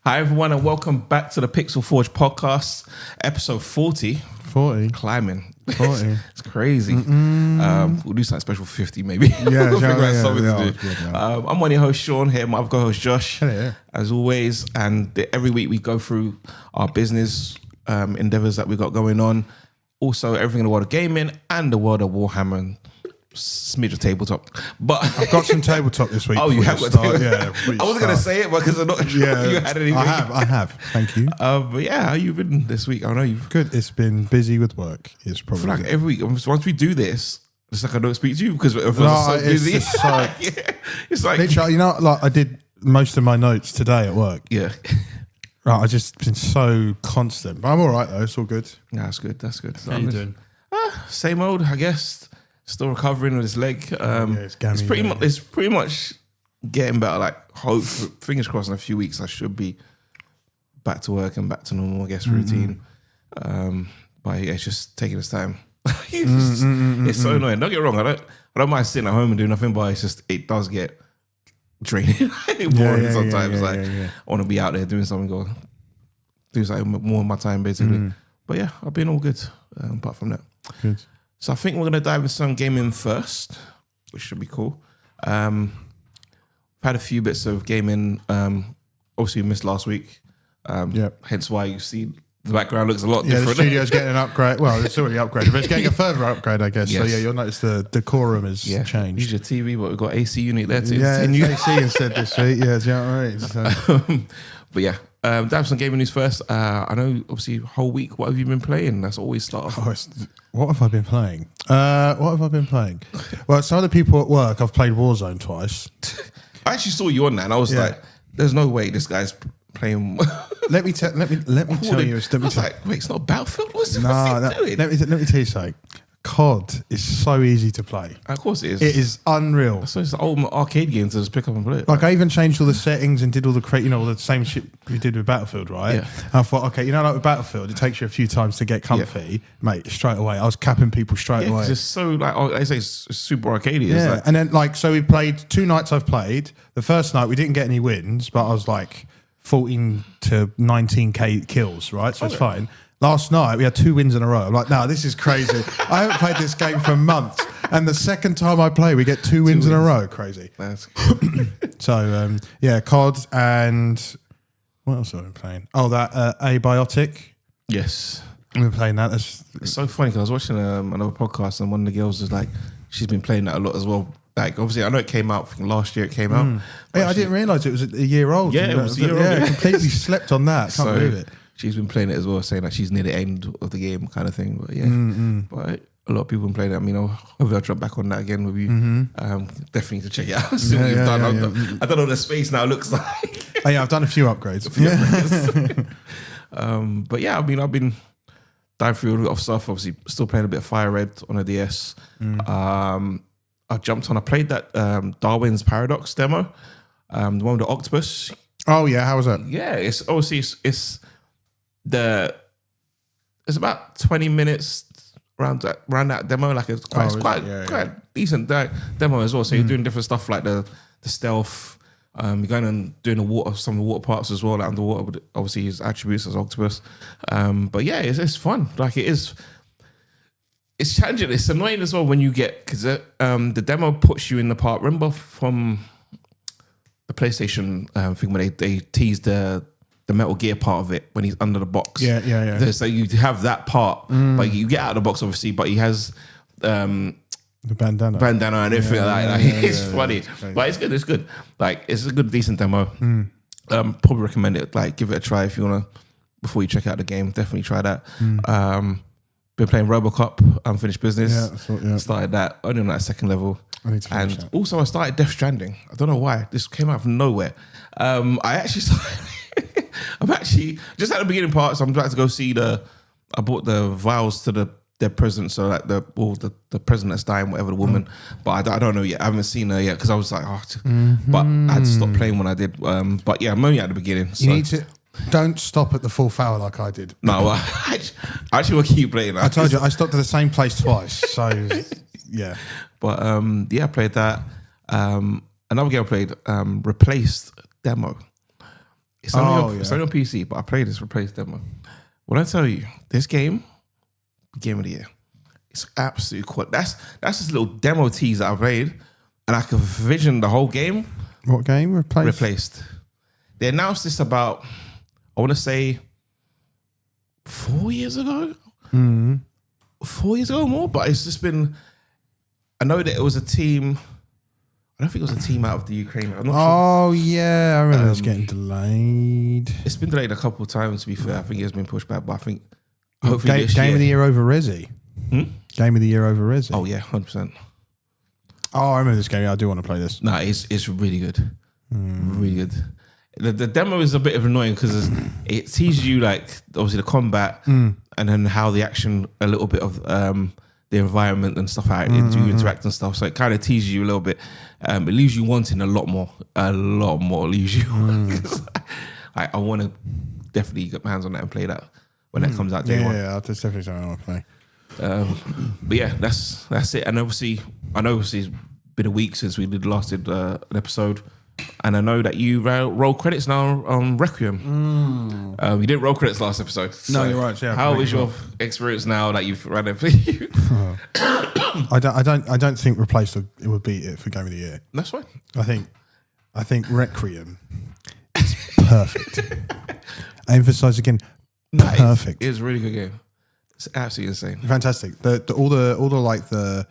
Hi everyone and welcome back to the Pixel Forge podcast, episode 40. 40? Climbing. 40. It's crazy. We'll do something special for 50 maybe. Yeah, we'll figure out something to do. Good, I'm one of your hosts, Sean, here. My other co-host, Josh, Hello. as always. And every week we go through our business endeavors that we got going on. Also, everything in the world of gaming and the world of Warhammer and smidge of tabletop. But I've got some tabletop this week. Oh, you have got tabletop? Yeah. I wasn't going to say it because I'm not sure if you had anything. I have. Thank you. But yeah, how you been this week? I know you've... Good. It's been busy with work. It's I probably feel like every week, once we do this, it's like I don't speak to you because everyone's so it's busy. just so, Yeah. It's like... literally, like I did most of my notes today at work. Yeah. Right, I've just been so constant. But I'm all right, though. It's all good. Nah, that's good. That's good. How you doing? Same old, I guess. Still recovering with his leg. it's gammy, It's pretty much getting better. Like, hope, fingers crossed, in a few weeks I should be back to work and back to normal, I guess, routine. But yeah, it's just taking its time. It's so annoying. Don't get me wrong. I don't mind sitting at home and doing nothing, but it's just it does get draining, boring sometimes. I want to be out there doing something, or do something more of my time, basically. But yeah, I've been all good. Apart from that, Good. so I think we're gonna dive into some gaming first, which should be cool. I've had a few bits of gaming. Obviously, we missed last week. Hence why you see the background looks a lot different. The studio's getting an upgrade. Well, it's already upgraded, but it's getting a further upgrade, I guess. Yes. So yeah, you'll notice the decorum has changed. Use your TV, but we've got AC unit there too. Yeah, it's AC instead this week. Yeah, do you know what I mean? So. But yeah, dive some gaming news first. I know, obviously, whole week. What have you been playing? That's always start off. What have I been playing? Well, some other people at work, I've played Warzone twice. I actually saw you on that, and I was like, "There's no way this guy's playing." Let me tell you. I was like, "Wait, it's not Battlefield. What's he doing?" Let me tell you something. COD is so easy to play. Of course it is. It is unreal. So it's the old arcade game to just pick up and play it. Like I even changed all the settings and did all the all the same shit we did with Battlefield, right? Yeah. And I thought, okay, like with Battlefield, it takes you a few times to get comfy, mate. Straight away, I was capping people straight away. It's so like I say, it's super arcadey. Yeah, like, and then so we played 2 nights. I've played the first night we didn't get any wins, but I was like 14 to 19k kills, right? So it's fine. Last night we had 2 wins in a row. I'm like, no, this is crazy. I haven't played this game for months, and the second time I play, we get 2 wins in a row. Crazy. That's cool. So COD, and what else have I been playing? Oh, that Abiotic. Yes, I've been playing that. It's so funny because I was watching another podcast, and one of the girls was like, she's been playing that a lot as well. Like, obviously, I know it came out. I think last year it came out. Yeah, I didn't realise it was a year old. Yeah, it was a year old. Yeah, completely slept on that. Can't believe it. She's been playing it as well, saying that she's near the end of the game, kind of thing. But yeah, but a lot of people have been playing it. I mean, hopefully I'll jump back on that again with you. Definitely to check it out. See what you've done. I don't know what the space now looks like. Oh, yeah, I've done a few upgrades. But yeah, I mean, I've been diving through a lot of stuff. Obviously, still playing a bit of Fire Red on a DS. I jumped on. I played that Darwin's Paradox demo, the one with the octopus. Oh yeah, how was that? Yeah, it's obviously it's about 20 minutes around that demo. Like it's quite decent demo as well. So you're doing different stuff like the stealth. You're going and doing some of the water parts as well, like underwater. With obviously his attributes as octopus. But yeah, it's fun. Like it is. It's challenging. It's annoying as well when you get because the demo puts you in the part. Remember from the PlayStation thing when they teased the Metal Gear part of it when he's under the box. Yeah. So you have that part, but you get out of the box obviously. But he has the bandana and everything like that. It's funny, but it's good. It's good. Like it's a good, decent demo. Probably recommend it. Like give it a try if you wanna before you check out the game. Definitely try that. Been playing RoboCop, Unfinished Business. Started that only on that second level. I need to finish that. Also I started Death Stranding. I don't know why. This came out of nowhere. I actually started I'm actually just at the beginning part, so I'm about to go see I bought the vials to their present, so like the president that's dying, whatever, the woman. But I don't know yet. I haven't seen her yet because I was like, but I had to stop playing when I did. But yeah, I'm only at the beginning. So. You need to don't stop at the full hour like I did. No, I actually will keep playing that. I told you I stopped at the same place twice. So yeah, but I played that. Another game I played, Replaced demo. It's only on PC, but I played this replaced demo. When I tell you, this game of the year, it's absolutely cool. That's just a little demo tease that I played, and I could vision the whole game. What game replaced? They announced this about, I want to say, 4 years ago. 4 years ago or more, but it's just been. I know that it was a team. I don't think it was a team out of the Ukraine. I'm not sure. Yeah, I remember it's getting delayed. It's been delayed a couple of times, to be fair. I think it's been pushed back, but I think hopefully Game of the year over Resi. Game of the year over Resi. Oh yeah, 100%. Oh, I remember this game. I do want to play this. No, it's really good. Really good. The demo is a bit of annoying because it teases you like obviously the combat and then how the action, a little bit of the environment and stuff, how you interact and stuff. So it kind of teases you a little bit. It leaves you wanting a lot more. Leaves you. I want to definitely get my hands on that and play that when that comes out. Yeah, that's definitely something I want to play. But yeah, that's it. And obviously, I know it's been a week since we did an episode. And I know that you roll credits now on Requiem. You didn't roll credits last episode. No, you're right. Yeah, how is your experience now that you've run it? I don't think replaced it would beat it for Game of the Year. That's fine. I think Requiem is perfect. I emphasize again, perfect. It's a really good game. It's absolutely insane. Fantastic. All the like the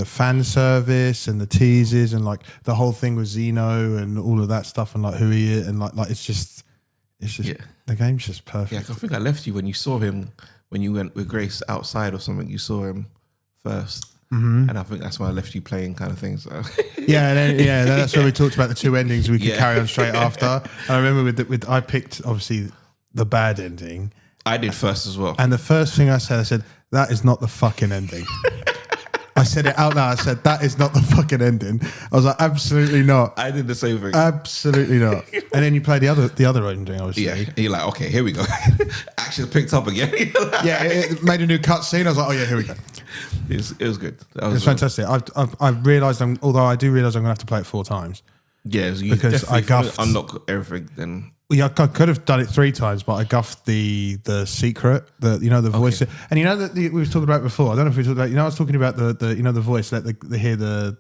fan service and the teases and like the whole thing with Xeno and all of that stuff and like who he is and like it's just the game's just perfect. Yeah, I think I left you when you saw him when you went with Grace outside or something. You saw him first, and I think that's why I left you playing kind of thing. So that's where we talked about the two endings. We could carry on straight after. I remember with I picked obviously the bad ending. I did first as well, and the first thing I said that is not the fucking ending. I said it out loud. I said, that is not the fucking ending. I was like, absolutely not. I did the same thing. Absolutely not. And then you play the other ending, obviously. Yeah. And you're like, okay, here we go. Action's picked up again. It made a new cutscene. I was like, oh yeah, here we go. It was good. It was fantastic. I've realised, although I do realise I'm going to have to play it 4 times. Yeah, because I guffed. Unlock everything then. Yeah, I could have done it 3 times, but I guffed the secret, the voice, and that we were talking about before. I don't know if we talked about. I was talking about the the voice. Let the hear the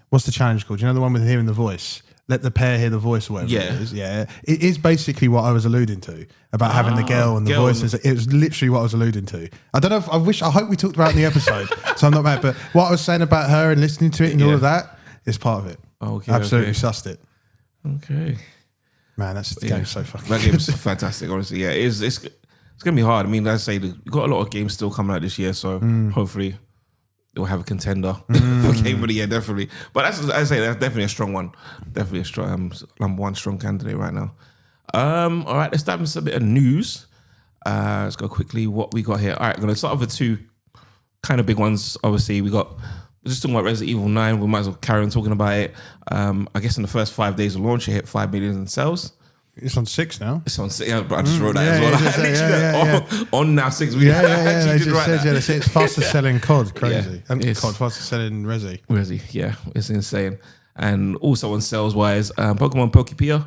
what's the challenge called? The one with hearing the voice. Let the pair hear the voice or whatever it is. Yeah, it is basically what I was alluding to about having the girl and the voices. It was literally what I was alluding to. I don't know. I hope we talked about it in the episode, so I'm not mad. But what I was saying about her and listening to it and all of that is part of it. Okay, absolutely sussed it. Okay. Man, the game's so fucking that game's fantastic, honestly. Yeah, it's gonna be hard. I mean, as I say, we've got a lot of games still coming out this year, so hopefully we'll have a contender for Game of the Year, definitely. But as I say, that's definitely a strong one. Definitely a strong number one strong candidate right now. All right, let's dive into a bit of news. Let's go quickly what we got here. All right, I'm gonna start with the 2 kind of big ones. Obviously, we're just talking about Resident Evil 9. We might as well carry on talking about it. I guess in the first 5 days of launch, it hit 5 million in sales. It's on 6 now. It's on 6. I just wrote that as well. On now 6 weeks. They just said it's fastest selling COD. Crazy. And COD fastest selling Resi. Yeah, it's insane. And also on sales wise, Pokemon Pokepia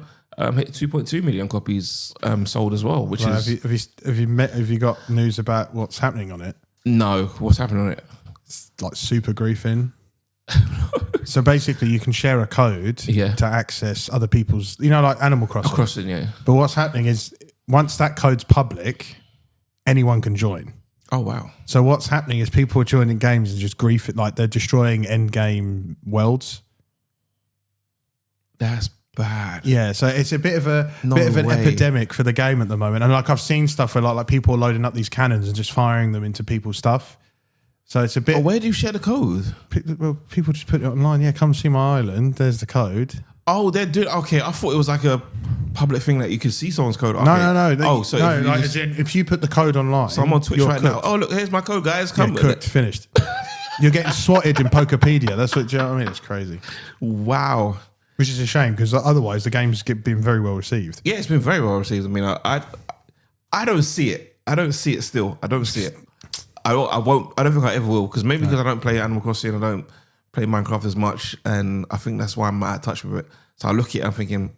hit 2.2 million copies sold as well. Which is have you got news about what's happening on it? No, what's happening on it? It's like super griefing. So basically, you can share a code to access other people's, like Animal Crossing. Yeah. But what's happening is once that code's public, anyone can join. Oh, wow. So what's happening is people are joining games and just grief it, like they're destroying end game worlds. That's bad. Yeah, so it's a bit of an epidemic for the game at the moment. And like I've seen stuff where like people are loading up these cannons and just firing them into people's stuff. So it's a bit. Oh, where do you share the code? Well, people just put it online. Yeah, come see my island. There's the code. Oh, they're doing. Okay, I thought it was like a public thing that you could see someone's code. Okay. No. If you put the code online, so I'm on Twitch right now. Oh, look, here's my code, guys. Come. Yeah, cooked, finished. You're getting swatted in Pokepedia. That's what. Do you know what I mean? It's crazy. Wow. Which is a shame because otherwise the game's been very well received. Yeah, it's been very well received. I mean, I don't see it. I don't see it still. I don't see it. I won't. I don't think I ever will because maybe because I don't play Animal Crossing, I don't play Minecraft as much, and I think that's why I'm out of touch with it. So I look at it, I'm thinking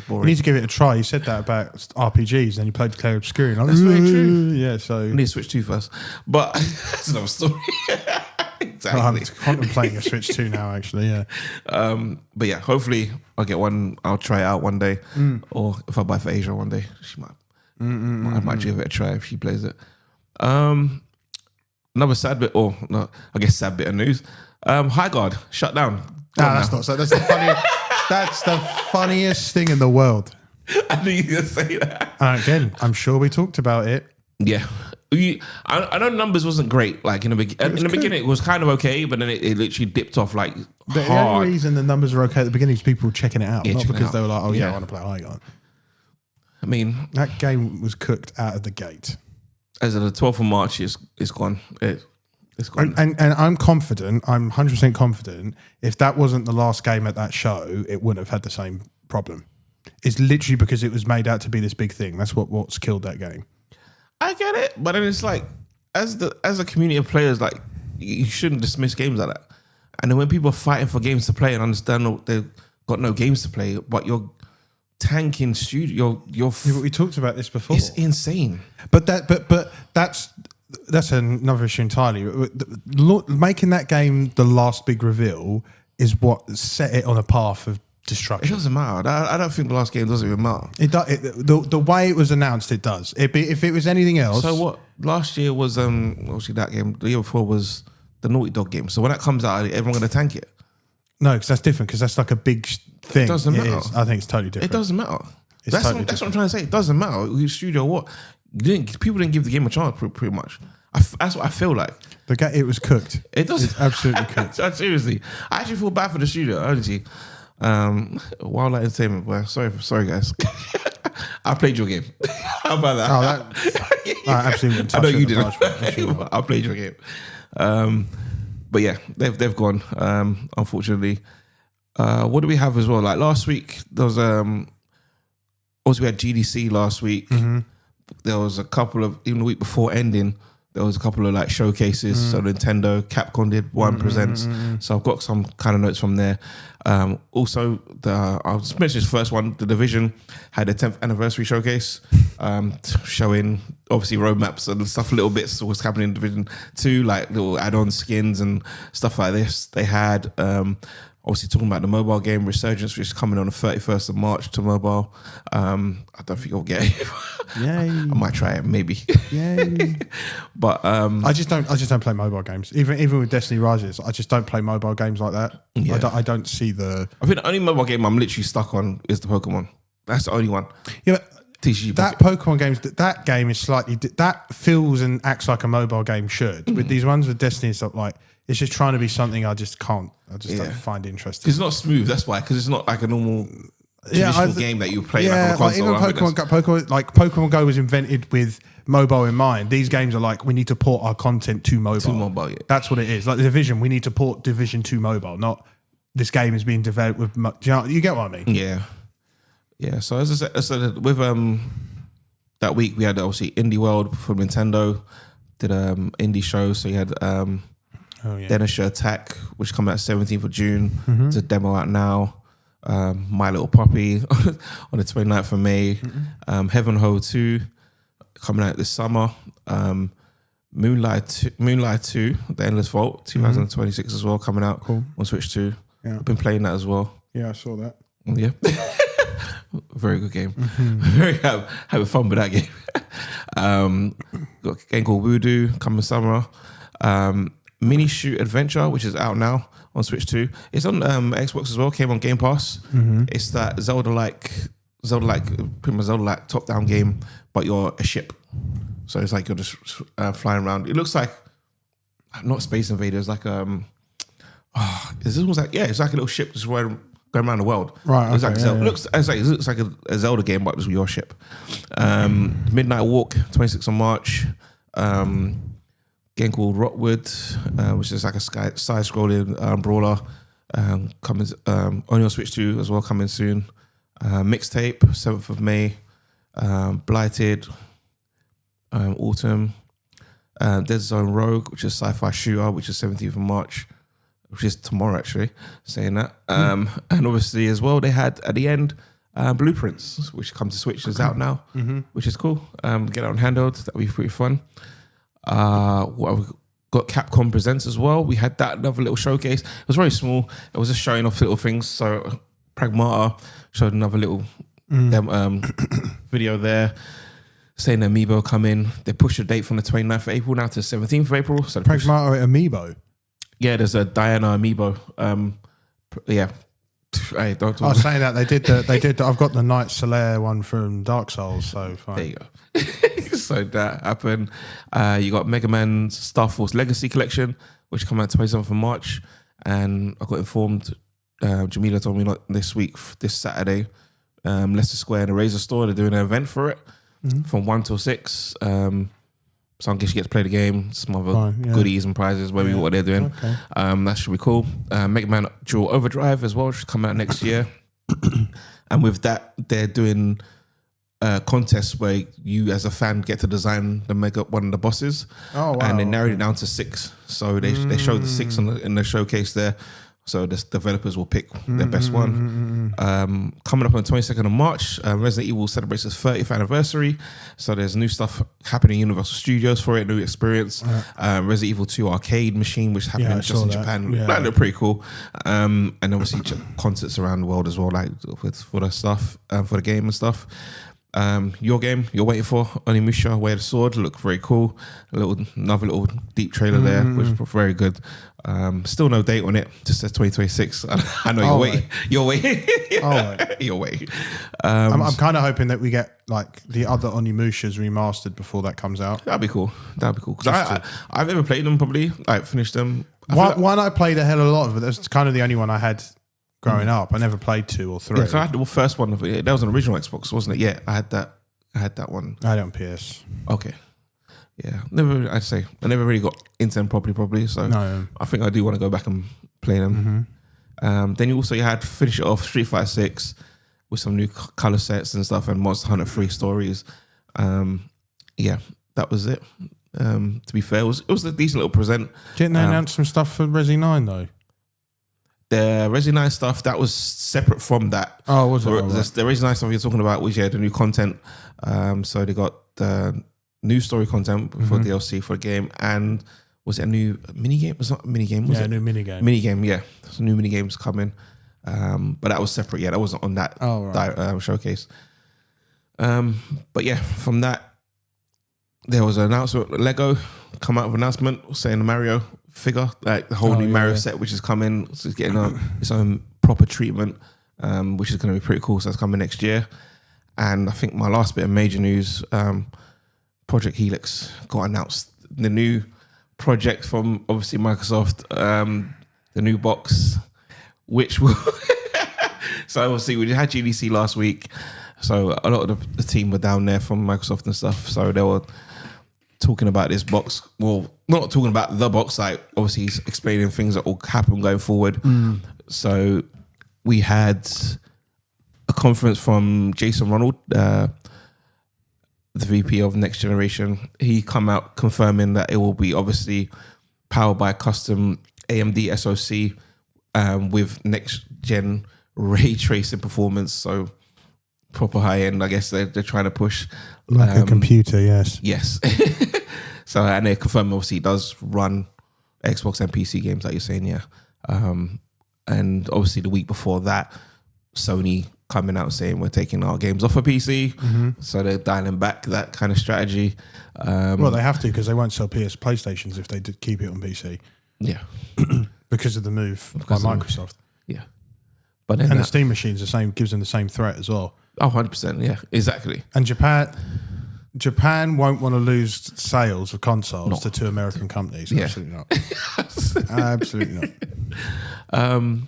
You need to give it a try. You said that about RPGs, and you played Clair Obscure. That's very true. Yeah, so I need to Switch 2 first, but that's another story. Exactly. I'm contemplating a Switch 2 now, actually. Yeah. But yeah, hopefully I'll get one. I'll try it out one day, or if I buy for Asia one day, she might. I might give it a try if she plays it. Another sad bit, or no, I guess sad bit of news. Highguard shut down. That's not so. That's the funniest. That's the funniest thing in the world. I knew you were going to say that. Again, I'm sure we talked about it. Yeah. I know numbers wasn't great. Like in the beginning, it was kind of okay, but then it literally dipped off like the hard. only reason the numbers are okay at the beginning is people checking it out, not because they were like, "Oh yeah, I want to play Highguard." I mean, that game was cooked out of the gate. As of the 12th of March, it's gone. It's gone. And I'm confident. I'm 100% confident. If that wasn't the last game at that show, it wouldn't have had the same problem. It's literally because it was made out to be this big thing. That's what's killed that game. I get it, but then it's like, as a community of players, like you shouldn't dismiss games like that. And then when people are fighting for games to play and understand they've got no games to play, but you're tanking studio, we talked about this before. It's insane. But that's another issue entirely. Making that game the last big reveal is what set it on a path of destruction. It doesn't matter. I don't think the last game doesn't even matter. The way it was announced, it does. If it was anything else. So what? Last year was obviously that game. The year before was the Naughty Dog game. So when that comes out, everyone going to tank it? No, because that's different. Because that's like a big thing. It doesn't matter. I think it's totally different. It doesn't matter. That's what I'm trying to say. It doesn't matter whose studio what. People didn't give the game a chance pretty much. That's what I feel like. It was cooked. It does. It's absolutely cooked. Seriously, I actually feel bad for the studio. Honestly, Wildlight Entertainment. Well, sorry guys. I played your game. How about that? I absolutely wouldn't touch I know you didn't. I played your game. But yeah, they've gone. Unfortunately, what do we have as well? Like last week, there was also we had GDC last week. Mm-hmm. There was a couple of, even the week before ending, there was a couple of like showcases. So Nintendo, Capcom did one presents. So I've got some kind of notes from there. Also, I'll just mention this first one. The Division had a 10th anniversary showcase, showing obviously roadmaps and stuff, little bits of what's happening in Division 2, like little add-on skins and stuff like this. They had obviously talking about the mobile game Resurgence, which is coming on the 31st of March to mobile. I don't think I'll get it. Yay. I might try it, maybe. Yay. But I just don't play mobile games. Even with Destiny Rises, I just don't play mobile games like that. Yeah. I don't see the. I think the only mobile game I'm literally stuck on is the Pokemon. That's the only one. Yeah, but that Pokemon games, that game is slightly. That feels and acts like a mobile game should. With these ones with Destiny and stuff, like it's just trying to be something I just can't. I just don't find interesting. It's not smooth. That's why. Because it's not like a normal. Traditional game that you play like on a console. Like even Pokemon Go was invented with mobile in mind. These games are like, we need to port our content to mobile. To mobile, yeah. That's what it is. Like the Division, we need to port Division to mobile, not this game is being developed with. You get what I mean? Yeah, yeah. So as I said, with that week we had obviously Indie World from Nintendo did indie show. So you had Danish Attack, which come out 17th of June. It's a demo out now. My Little Puppy on the 29th of May. Heaven Ho 2 coming out this summer. Moonlight 2, The Endless Vault 2026 as well, coming out on Switch 2. Yeah. I've been playing that as well. Yeah, I saw that. Yeah. Very good game. Very having fun with that game. Got a game called Voodoo coming summer. Mini Shoot Adventure, which is out now on Switch 2. It's on Xbox as well, came on Game Pass. It's that Zelda-like top-down game, but you're a ship. So it's like you're just flying around. It looks like, not Space Invaders, like, it's almost like, it's like a little ship just going around the world. Right, it looks like a Zelda game, but just with your ship. Midnight Walk, 26th of March. Game called Rockwood, which is like a side-scrolling brawler, coming only on Switch 2 as well, coming soon. Mixtape, 7th of May. Blighted, autumn. Dead Zone Rogue, which is sci-fi shooter, which is 17th of March, which is tomorrow actually, saying that. And obviously as well, they had at the end Blueprints, which comes to Switch, is out now, which is cool. Get it on handheld. That'll be pretty fun. What have we got? Capcom Presents as well. We had that another little showcase. It was very small. It was just showing off little things. So Pragmata showed another little video there, saying Amiibo come in. They pushed the date from the 29th of April now to the 17th of April. So Pragmata Amiibo. Yeah, there's a Diana Amiibo. Yeah. Hey, don't I was saying that they did. I've got the Knight Solaire one from Dark Souls, so fine. There you go. So that happened. You got Mega Man Star Force Legacy Collection, which come out 27th of March, and I got informed. Jamila told me this week, this Saturday, Leicester Square and the Razor Store, they're doing an event for it from 1 till 6. So I guess you get to play the game, some other goodies and prizes, maybe what they're doing. Okay. That should be cool. Mega Man Dual Overdrive as well should come out next year. And with that, they're doing contests where you as a fan get to design one of the bosses. Oh, wow. And they narrowed it down to 6. So they showed the 6 in the showcase there. So the developers will pick their best one. Coming up on the 22nd of March, Resident Evil celebrates its 30th anniversary. So there's new stuff happening in Universal Studios for it, new experience. Resident Evil 2 arcade machine, which is happening just in Japan. Yeah. That looked pretty cool. And obviously Concerts around the world as well, like for the stuff, for the game and stuff. Your game you're waiting for, Onimusha Way of the Sword, looked very cool. Another little deep trailer there, which was very good. Still no date on it, just says 2026. I know you're waiting. You're waiting. I'm kind of hoping that we get like the other Onimushas remastered before that comes out. That'd be cool. Because I've never played them, probably like finished them. One I played a hell of a lot of, but that's kind of the only one I had growing up. I never played 2 or 3. Yeah, so I had the first one of it. That was an original Xbox, wasn't it? Yeah, I had that one. I had it on PS. Okay. Yeah, I never really got into them properly. So no. I think I do want to go back and play them. Then you had to finish it off Street Fighter 6 with some new color sets and stuff, and Monster Hunter 3 stories. Yeah, that was it. To be fair, it was a decent little present. Didn't they announce some stuff for Resi 9 though? The Resi 9 stuff, that was separate from that. Oh, was it? The Resi 9 stuff you're talking about was, the new content. So they got the new story content for DLC for the game. And was it a new minigame? It was not a minigame, was it? Yeah, a new minigame. Minigame, yeah. Some new minigames coming. But that was separate, that wasn't on that showcase. But yeah, from that, there was an announcement, Lego come out with an announcement saying the Mario figure, like the whole new Mario set, which is coming. So it's getting its own proper treatment, which is going to be pretty cool. So that's coming next year. And I think my last bit of major news, Project Helix got announced. The new project from obviously Microsoft, the new box, which will... So obviously we had GDC last week. So a lot of the team were down there from Microsoft and stuff. So they were talking about this box. Well, not talking about the box, like obviously he's explaining things that will happen going forward. So we had a conference from Jason Ronald, the VP of Next Generation. He come out confirming that it will be obviously powered by custom AMD SoC with next gen ray tracing performance. So proper high end, I guess they're trying to push. Like a computer, yes. Yes. So, and they confirm obviously it does run Xbox and PC games, like you're saying, yeah. And obviously the week before that, Sony coming out saying we're taking our games off of PC. So they're dialing back that kind of strategy. Well, they have to, because they won't sell PlayStations if they did keep it on PC. Yeah. Because of the move by Microsoft. Yeah. But then the Steam machine's the same, gives them the same threat as well. Oh, 100%, yeah, exactly. And Japan won't want to lose sales of consoles to 2 American companies. Yeah. Absolutely not. Absolutely not.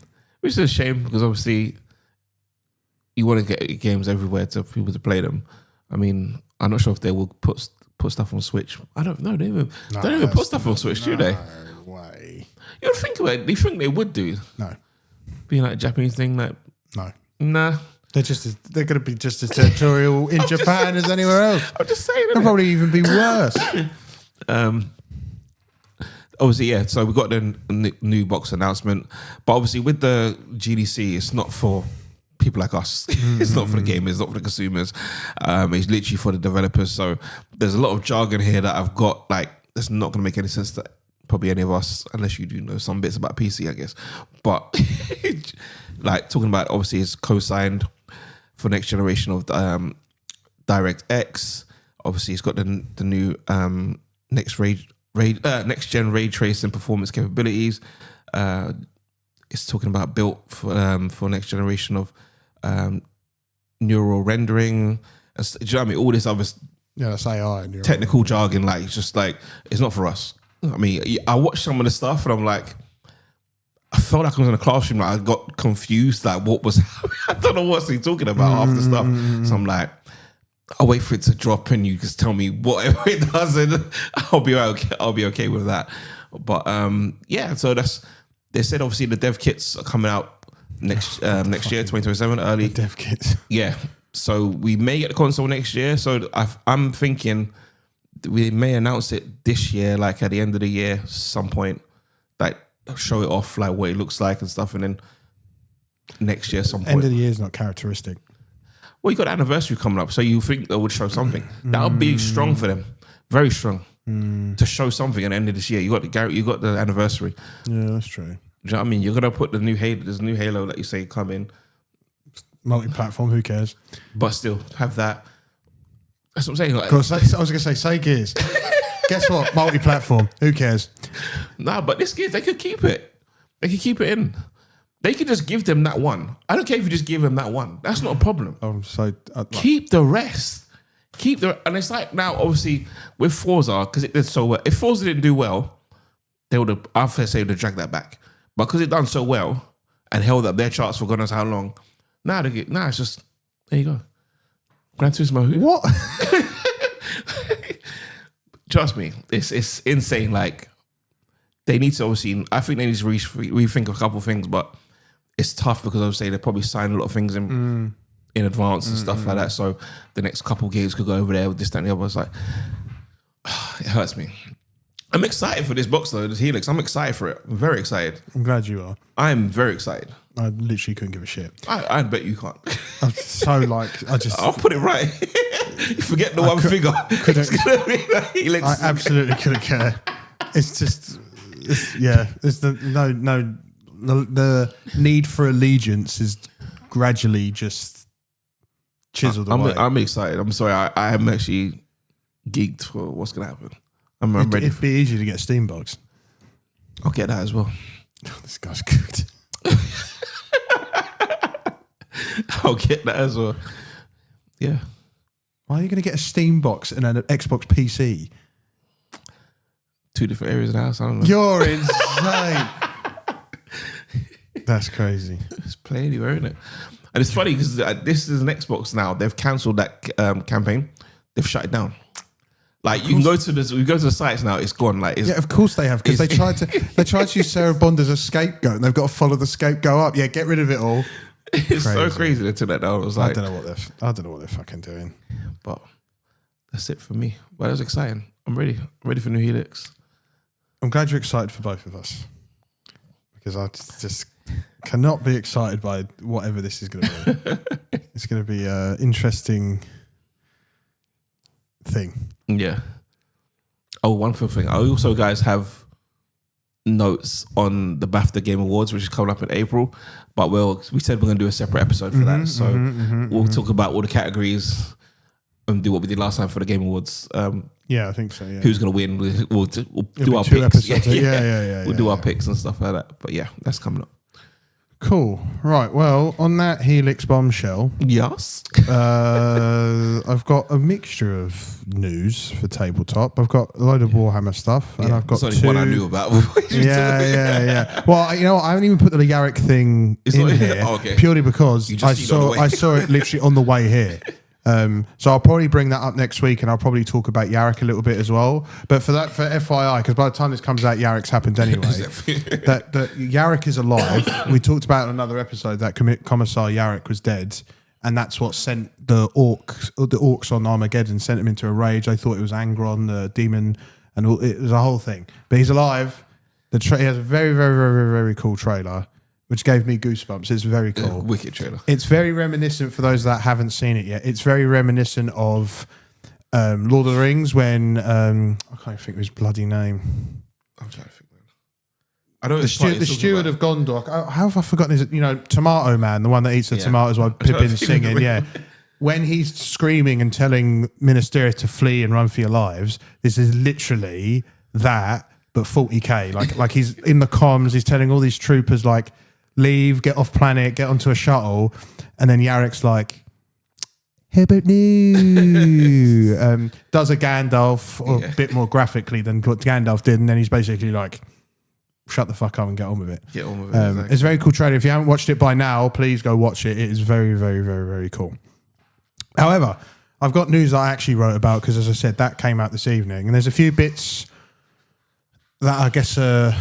Which is a shame, because obviously you want to get games everywhere to people to play them. I mean, I'm not sure if they will put stuff on Switch. I don't know. They don't even put stuff on Switch, do they? No way. You don't think about it. Do you think they would do? No. Being like a Japanese thing, like no. Nah. They're going to be just as territorial in Japan as anywhere else. I'm just saying. They'll probably even be worse. Obviously, yeah. So we got the new box announcement, but obviously with the GDC, it's not for people like us. It's not for the gamers, it's not for the consumers. It's literally for the developers. So there's a lot of jargon here that I've got, like, that's not going to make any sense to probably any of us, unless you do know some bits about PC, I guess. But like talking about, obviously, it's co-signed for next generation of DirectX. Obviously, it's got the new next gen ray tracing performance capabilities. It's talking about built for next generation of neural rendering. Do you know what I mean? All this other that's AI. Technical jargon, like it's just like it's not for us. I mean, I watched some of the stuff and I'm like, I felt like I was in a classroom. Like I got confused. Like what was? I don't know what's he talking about half the stuff. So I'm like, I'll wait for it to drop and you just tell me whatever it does, and I'll be okay. I'll be okay with that. But yeah, so they said obviously the dev kits are coming out next year, 2027, early. The dev kits. Yeah. So we may get the console next year. So I'm thinking we may announce it this year, like at the end of the year, some point, like show it off, like what it looks like and stuff, and then next year, some point. End of the year is not characteristic. Well, you got the anniversary coming up, so you think they would show something. That would be strong for them, very strong, to show something at the end of this year. You got the anniversary. Yeah, that's true. Do you know what I mean? You're gonna put there's new Halo that you say coming. Multi-platform, who cares? But still, have that. That's what I'm saying. Like, I was going to say Gears. Guess what? Multi-platform, who cares? Nah, but this Gears, they could keep it. They could keep it in. They could just give them that one. I don't care if you just give them that one. That's not a problem. Keep the rest. And it's like now, obviously, with Forza, because it did so well. If Forza didn't do well, they would have, I would say, would have dragged that back. But because it done so well and held up their charts for God knows how long, now it's just, there you go. Gran Turismo. What? Trust me, it's insane. Like, they need to obviously, I think they need to rethink a couple of things, but it's tough because obviously they probably signed a lot of things in advance and stuff like that. So the next couple of games could go over there with this, that, and the other. It's like, it hurts me. I'm excited for this box though, this Helix. I'm excited for it. I'm very excited. I'm glad you are. I'm very excited. I literally couldn't give a shit. I bet you can't. I'm so like, I'll put it right. You forget the one figure. It's gonna be the Helix. I absolutely couldn't care. It's just, there's the need for allegiance is gradually just chiseled away. I'm excited. I'm sorry. I am actually geeked for what's gonna happen. I'm ready. It'd be easy to get a Steam box. I'll get that as well. This guy's good. I'll get that as well. Yeah. Why are you going to get a Steam box and an Xbox PC? Two different areas of the house. I don't know. You're insane. That's crazy. It's play anywhere, isn't it? And it's funny because this is an Xbox now. They've cancelled that campaign. They've shut it down. Like you can go to this, we go to the sites now. It's gone. Like yeah, of course they have because they tried to use Sarah Bond as a scapegoat, and they've got to follow the scapegoat up. Yeah, get rid of it all. It's so crazy they took that down. I was like, I don't know what they're fucking doing. But that's it for me. But it was exciting. I'm ready. I'm ready for new Helix. I'm glad you're excited for both of us because I just cannot be excited by whatever this is going to be. It's going to be an interesting thing. Yeah. Oh, one thing. I also, guys, have notes on the BAFTA Game Awards, which is coming up in April. But we said we're going to do a separate episode for that. So we'll talk about all the categories and do what we did last time for the Game Awards. Yeah, I think so. Yeah. Who's going to win? We'll do our picks. We'll do our picks and stuff like that. But yeah, that's coming up. Cool. Right. Well, on that Helix bombshell, yes, I've got a mixture of news for tabletop. I've got a load of Warhammer stuff, and I've got only one I knew about. Yeah. Well, you know what? I haven't even put the Yarrick thing in here purely because I saw it literally on the way here. So I'll probably bring that up next week, and I'll probably talk about Yarrick a little bit as well. But for FYI, because by the time this comes out, Yarrick's happened anyway. that Yarrick is alive. We talked about in another episode that Commissar Yarrick was dead, and that's what sent the orcs on Armageddon, sent him into a rage. I thought it was Angron, the demon, and it was a whole thing. But he's alive. He has a very, very, very, very, very cool trailer, which gave me goosebumps. It's very cool. Wicked trailer. It's very reminiscent, for those that haven't seen it yet, it's very reminiscent of Lord of the Rings when, I can't think of his bloody name. I'm trying to think. I know the steward of Gondor. How have I forgotten his? Tomato Man, the one that eats the tomatoes while Pippin's singing. Yeah, when he's screaming and telling Minas Tirith to flee and run for your lives, this is literally that, but 40k. Like he's in the comms. He's telling all these troopers like, leave, get off planet, get onto a shuttle, and then Yarek's like, how about new? Does a Gandalf, or a bit more graphically than what Gandalf did, and then he's basically like, shut the fuck up and get on with it. Get on with it. Exactly. It's a very cool trailer. If you haven't watched it by now, please go watch it. It is very, very, very, very cool. However, I've got news that I actually wrote about because, as I said, that came out this evening. And there's a few bits that I guess are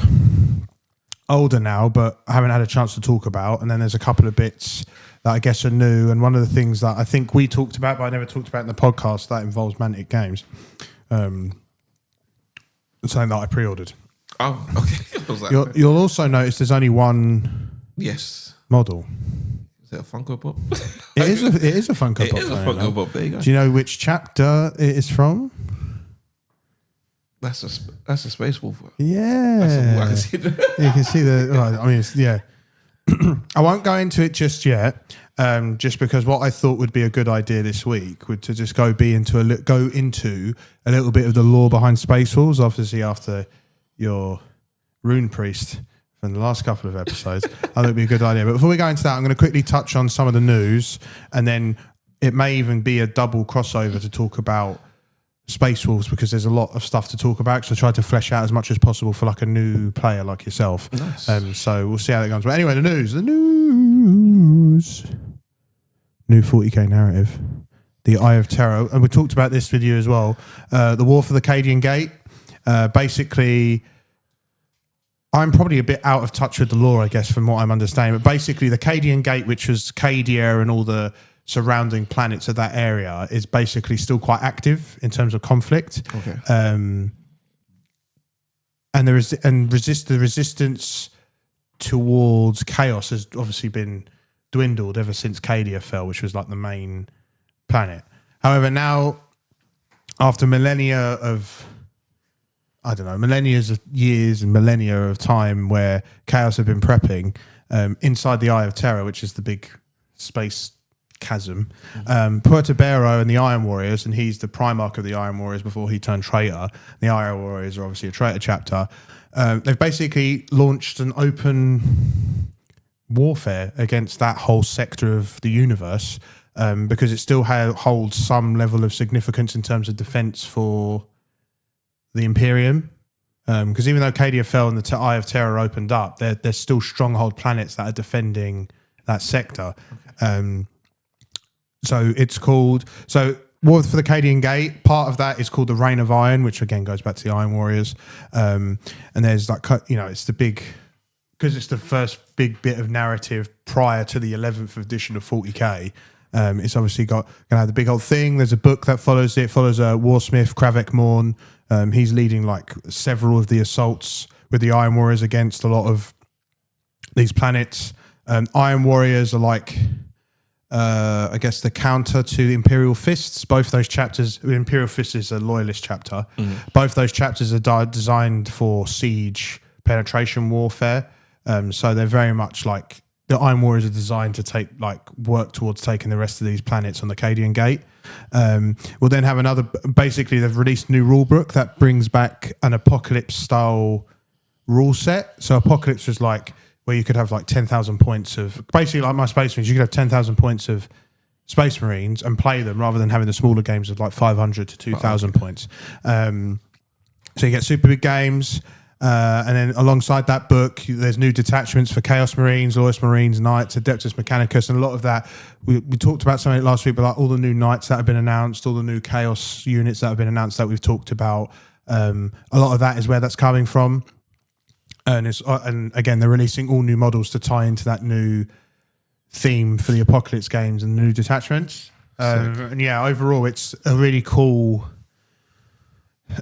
older now, but I haven't had a chance to talk about. And then there's a couple of bits that I guess are new. And one of the things that I think we talked about, but I never talked about in the podcast, that involves Mantic Games. Something that I pre-ordered. Oh, okay. You'll also notice there's only one model. Is it a Funko Pop? It is a Funko Pop. It is a Funko Pop. There you go. Do you know which chapter it is from? That's a Space Wolf. Yeah. I can see you can see the. I won't go into it just yet. Just because what I thought would be a good idea this week would to just go into a little bit of the lore behind Space Wolves, obviously after your Rune Priest from the last couple of episodes. I think it'd be a good idea. But before we go into that, I'm going to quickly touch on some of the news, and then it may even be a double crossover to talk about Space Wolves, because there's a lot of stuff to talk about. So I tried to flesh out as much as possible for like a new player like yourself. Nice. So we'll see how that goes. But anyway, the news. New 40k narrative. The Eye of Terror. And we talked about this with you as well. The War for the Cadian Gate. Basically, I'm probably a bit out of touch with the lore, I guess, from what I'm understanding. But basically, the Cadian Gate, which was Cadia and all the surrounding planets of that area, is basically still quite active in terms of conflict. Okay. And the resistance towards chaos has obviously been dwindled ever since Cadia fell, which was like the main planet. However, now after millennia of years and millennia of time where chaos have been prepping, inside the Eye of Terror, which is the big space chasm, Puerto Barrow and the Iron Warriors, and he's the Primarch of the Iron Warriors before he turned traitor. The Iron Warriors are obviously a traitor chapter. They've basically launched an open warfare against that whole sector of the universe, because it still holds some level of significance in terms of defense for the Imperium. Because even though Cadia fell and the Eye of Terror opened up, there's still stronghold planets that are defending that sector. Okay. So it's called... War for the Cadian Gate, part of that is called the Reign of Iron, which again goes back to the Iron Warriors. And there's it's the big... Because it's the first big bit of narrative prior to the 11th edition of 40k. It's obviously going to have the big old thing. There's a book that follows it. Follows Warsmith, Kravek Morn. He's leading like several of the assaults with the Iron Warriors against a lot of these planets. Iron Warriors are like, I guess, the counter to the Imperial Fists. Both those chapters, Imperial Fists is a loyalist chapter. Both those chapters are designed for siege, penetration warfare. So they're very much like the Iron Warriors are designed to work towards taking the rest of these planets on the Cadian Gate. We'll then have another. Basically, they've released a new rule book that brings back an Apocalypse style rule set. So Apocalypse was like where you could have like 10,000 points of basically like my Space Marines. You could have 10,000 points of Space Marines and play them rather than having the smaller games of like 500 to 2,000 points. So you get super big games. And then alongside that book, there's new detachments for Chaos Marines, Loyalist Marines, Knights, Adeptus Mechanicus, and a lot of that. We talked about something last week, but like all the new Knights that have been announced, all the new Chaos units that have been announced that we've talked about, a lot of that is where that's coming from. And again, they're releasing all new models to tie into that new theme for the Apocalypse games and the new detachments. And yeah, overall, it's a really cool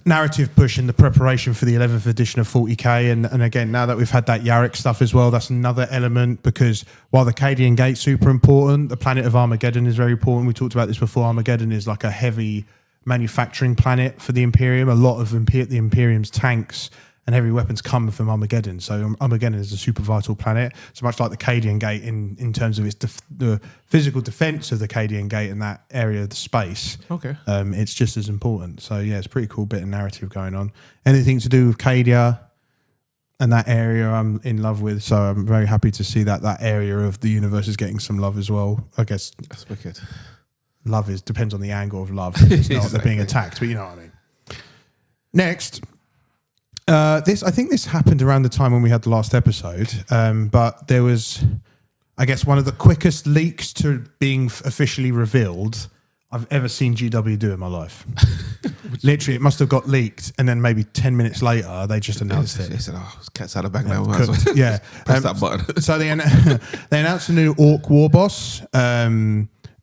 narrative push in the preparation for the 11th edition of 40k, and again, now that we've had that Yarick stuff as well, that's another element, because while the Cadian Gate's super important, the planet of Armageddon is very important. We talked about this before. Armageddon is like a heavy manufacturing planet for the Imperium. A lot of the Imperium's tanks and heavy weapons come from Armageddon. So Armageddon is a super vital planet. So much like the Cadian Gate in terms of its the physical defense of the Cadian Gate in that area of the space. Okay. It's just as important. So yeah, it's a pretty cool bit of narrative going on. Anything to do with Cadia and that area I'm in love with. So I'm very happy to see that area of the universe is getting some love as well. I guess that's wicked. Love depends on the angle of love. It's not they're being attacked, but you know what I mean. Next. I think this happened around the time when we had the last episode, but there was, I guess, one of the quickest leaks to being officially revealed I've ever seen GW do in my life. Literally, it must have got leaked, and then maybe 10 minutes later, they just announced it. They said, "Oh, cat's out of the bag now." Yeah, press that button. So they announced a new Orc War Boss.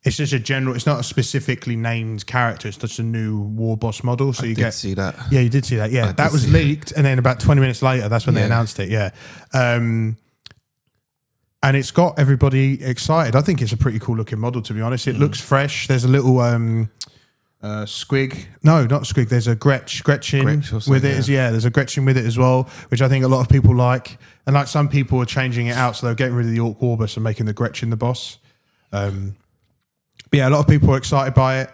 It's just a general. It's not a specifically named character. It's just a new war boss model. So I did see that. Yeah, you did see that. Yeah, that was leaked, and then about 20 minutes later, that's when they announced it. Yeah, and it's got everybody excited. I think it's a pretty cool looking model, to be honest. It looks fresh. There's a little squig. No, not squig. There's a Gretchen with it. There's a Gretchen with it as well, which I think a lot of people like. And like some people are changing it out, so they're getting rid of the Orc War Boss and making the Gretchen the boss. But yeah, a lot of people are excited by it.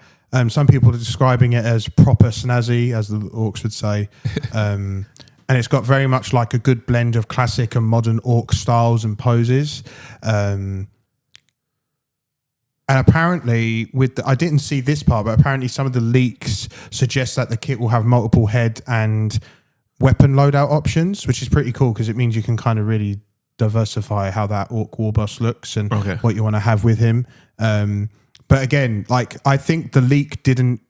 Some people are describing it as proper snazzy, as the orcs would say. And it's got very much like a good blend of classic and modern orc styles and poses. And apparently, I didn't see this part, but apparently some of the leaks suggest that the kit will have multiple head and weapon loadout options, which is pretty cool because it means you can kind of really diversify how that Orc War Boss looks and what you want to have with him. But again, like I think the leak didn't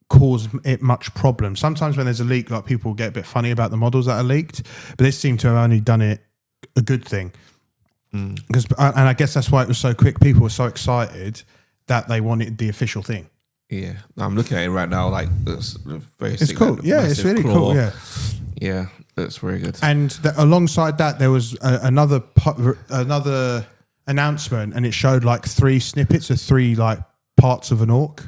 cause it much problem. Sometimes when there's a leak, like people get a bit funny about the models that are leaked, but this seemed to have only done it a good thing. Because and I guess that's why it was so quick. People were so excited that they wanted the official thing. Yeah, I'm looking at it right now. Like it's very. It's cool. Like, yeah, it's really cool. Yeah, yeah, that's very good. And alongside that, there was another announcement, and it showed like 3 snippets of 3 like parts of an orc.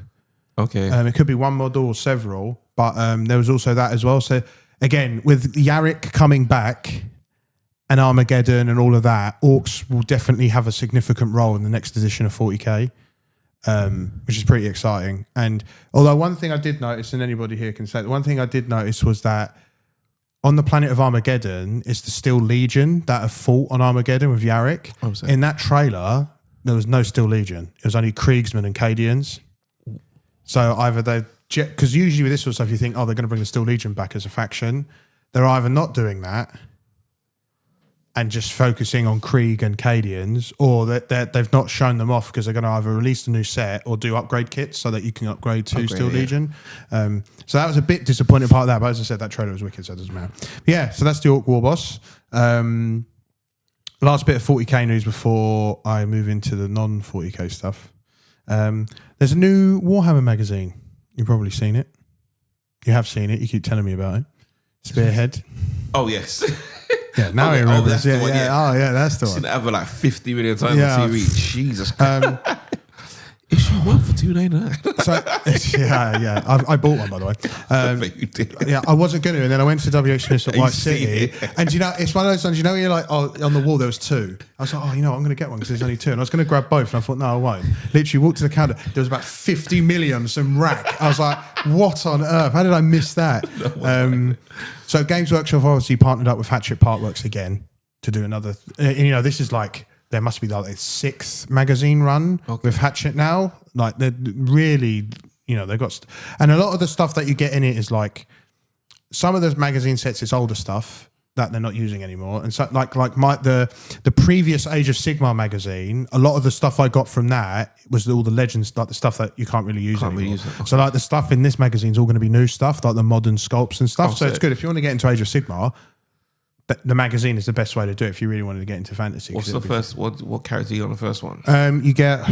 Okay. It could be one model or several, but there was also that as well. So again, with Yarick coming back and Armageddon and all of that, orcs will definitely have a significant role in the next edition of 40k, which is pretty exciting. And although one thing I did notice, and anybody here can say, one thing I did notice was that on the planet of Armageddon, it's the Steel Legion that have fought on Armageddon with Yarick. In that trailer, there was no Steel Legion. It was only Kriegsmen and Cadians. So either because usually with this sort of stuff, you think, oh, they're going to bring the Steel Legion back as a faction. They're either not doing that and just focusing on Krieg and Cadians, or they've not shown them off because they're going to either release a new set or do upgrade kits so that you can upgrade to Steel Legion. So that was a bit disappointing part of that, but as I said, that trailer was wicked, so it doesn't matter. But yeah, so that's the Orc War Boss. Last bit of 40k news before I move into the non-40k stuff. There's a new Warhammer magazine. You've probably seen it. You have seen it. You keep telling me about it. Spearhead. Oh, yes. Yeah, now I remember this. Yeah. Oh, yeah, that's the one. I've seen it ever like 50 million times on TV. Jesus Christ. Issue 1 for $2.99. So, yeah. I bought one, by the way. I bet you did. Yeah, I wasn't going to, and then I went to WH Smith's at White City, and it's one of those ones, you're like, oh, on the wall there was 2. I was like, oh, I'm going to get one because there's only 2, and I was going to grab both, and I thought, no, I won't. Literally walked to the counter, there was about 50 million, some rack. I was like, what on earth? How did I miss that? So Games Workshop obviously partnered up with Hatchet Partworks again to do another, this is like, there must be like a 6th magazine run with Hatchet now. Like they're really, they've got, and a lot of the stuff that you get in it is like some of those magazine sets is older stuff that they're not using anymore. And so like the previous Age of Sigmar magazine, a lot of the stuff I got from that was all the legends, like the stuff that you can't really use anymore. So like the stuff in this magazine is all going to be new stuff, like the modern sculpts and stuff. So it's good if you want to get into Age of Sigmar. The magazine is the best way to do it if you really wanted to get into fantasy. What's the first? What character are you on the first one? You get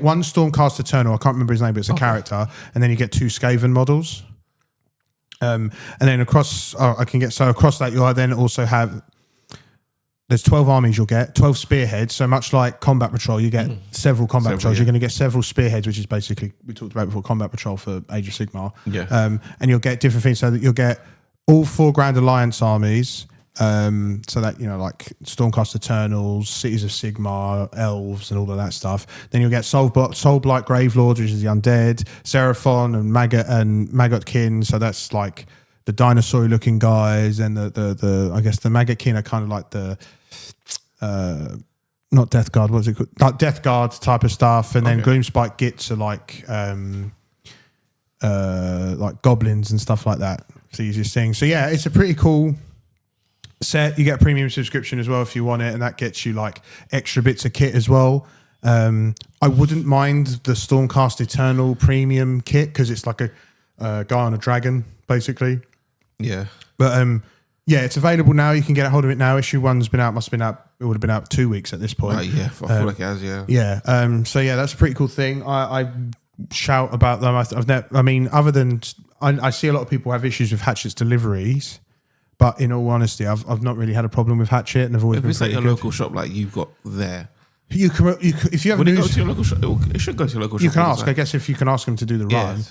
one Stormcast Eternal. I can't remember his name, but it's a character, and then you get 2 Skaven models. And then across that you'll then also have. There's 12 armies you'll get, 12 spearheads. So much like Combat Patrol, you get several combat patrols. Yeah. You're going to get several spearheads, which is basically, we talked about before, Combat Patrol for Age of Sigmar. Yeah. And you'll get different things. So that you'll get all 4 Grand Alliance armies. So that, like Stormcast Eternals, Cities of Sigmar, Elves, and all of that stuff. Then you'll get Soulblight Gravelords, which is the undead, Seraphon and Maggotkin. So that's like the dinosaur-looking guys, and the I guess the Maggotkin are kind of like the not Death Guard, what's it called? Like Death Guard type of stuff, and then Gloomspike Gits are like goblins and stuff like that. It's the easiest thing. So yeah, it's a pretty cool set. You get a premium subscription as well if you want it, and that gets you like extra bits of kit as well. I wouldn't mind the Stormcast Eternal premium kit because it's like a guy on a dragon, basically. Yeah. But yeah, it's available now. You can get a hold of it now. Issue 1's been out, must have been out, it would have been out 2 weeks at this point. Yeah, I feel like it has, yeah. Yeah. So yeah, that's a pretty cool thing. I shout about them. Other than, I see a lot of people have issues with Hatchet's deliveries, but in all honesty, I've not really had a problem with Hatchet, and I've always been pretty good. If it's like your local shop like you've got there, you can if you have when you go to your local shop, it should go to your local shop. You can ask, I guess, if you can ask them to do the run.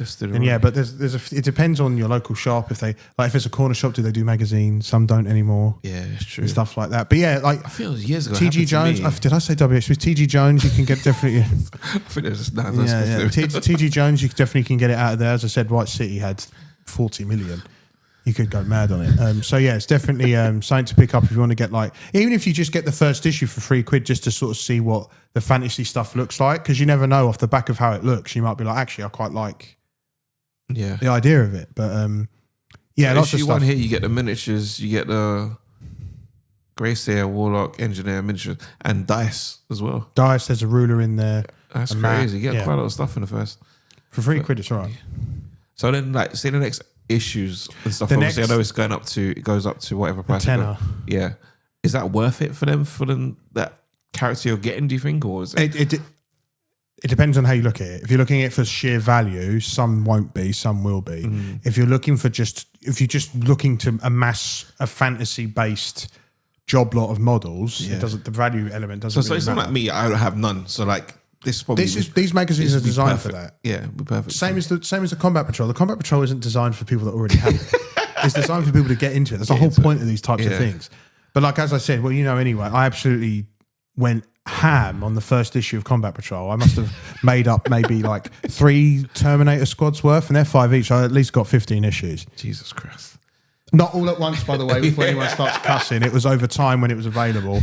Yeah, but it depends on your local shop. If if it's a corner shop, do they do magazines? Some don't anymore. Yeah, it's true. And stuff like that. But yeah, like I feel it was years ago. TG Jones. Did I say WH? With TG Jones, you can get definitely. I think there's TG Jones, you definitely can get it out of there. As I said, White City had 40 million. You could go mad on it. So yeah, it's definitely something to pick up if you want to get even if you just get the first issue for £3 just to sort of see what the fantasy stuff looks like, because you never know off the back of how it looks. You might be like, actually, I quite like the idea of it. But yeah, lots of stuff. One here, you get the miniatures, you get the Greyseer, Warlock, Engineer, miniatures, and dice as well. Dice, there's a ruler in there. That's crazy. You get quite a lot of stuff in the first. For £3, it's all right. So then, say the next issues and stuff. Obviously, I know it goes up to whatever price. £10. Yeah, is that worth it for them that character you're getting? Do you think, or is it depends on how you look at it. If you're looking at it for sheer value, some won't be, some will be. If you're just looking to amass a fantasy based job lot of models, it doesn't. The value element doesn't. So it's not like me. I don't have none. So like. These magazines are designed for that. Yeah, it'd be perfect. Same as the Combat Patrol. The Combat Patrol isn't designed for people that already have it. It's designed for people to get into it. That's the whole point of these types of things. But like as I said, well, anyway, I absolutely went ham on the first issue of Combat Patrol. I must have made up maybe like 3 Terminator squads worth, and they're 5 each. I at least got 15 isses. Jesus Christ. Not all at once, by the way, before anyone starts cussing. It was over time when it was available.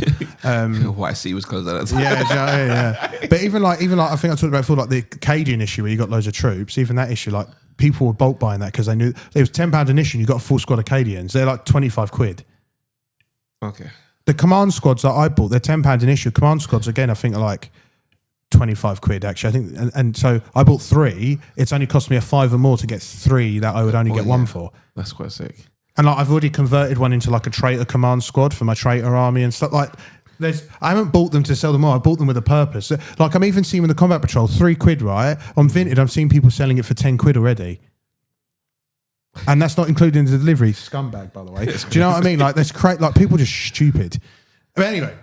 White Sea was closed at that time. Yeah. But even like I think I talked about before, like the Cadian issue where you got loads of troops. Even that issue, like people were bulk buying that because they knew it was £10 an issue. And you got a full squad of Cadians. They're like £25. Okay. The command squads that I bought, they're £10 an issue. Command squads again, I think are like £25 actually. I think, and so I bought 3. It's only cost me a £5 or more to get 3 that I would only get 1 for. That's quite sick. And like I've already converted one into like a traitor command squad for my traitor army and stuff. Like I haven't bought them to sell them all. I bought them with a purpose. Like I'm even seeing with the Combat Patrol, £3, right? On Vinted, I'm seeing people selling it for £10 already. And that's not including the delivery. Scumbag, by the way. Do you know what I mean? Like like people just stupid. But anyway,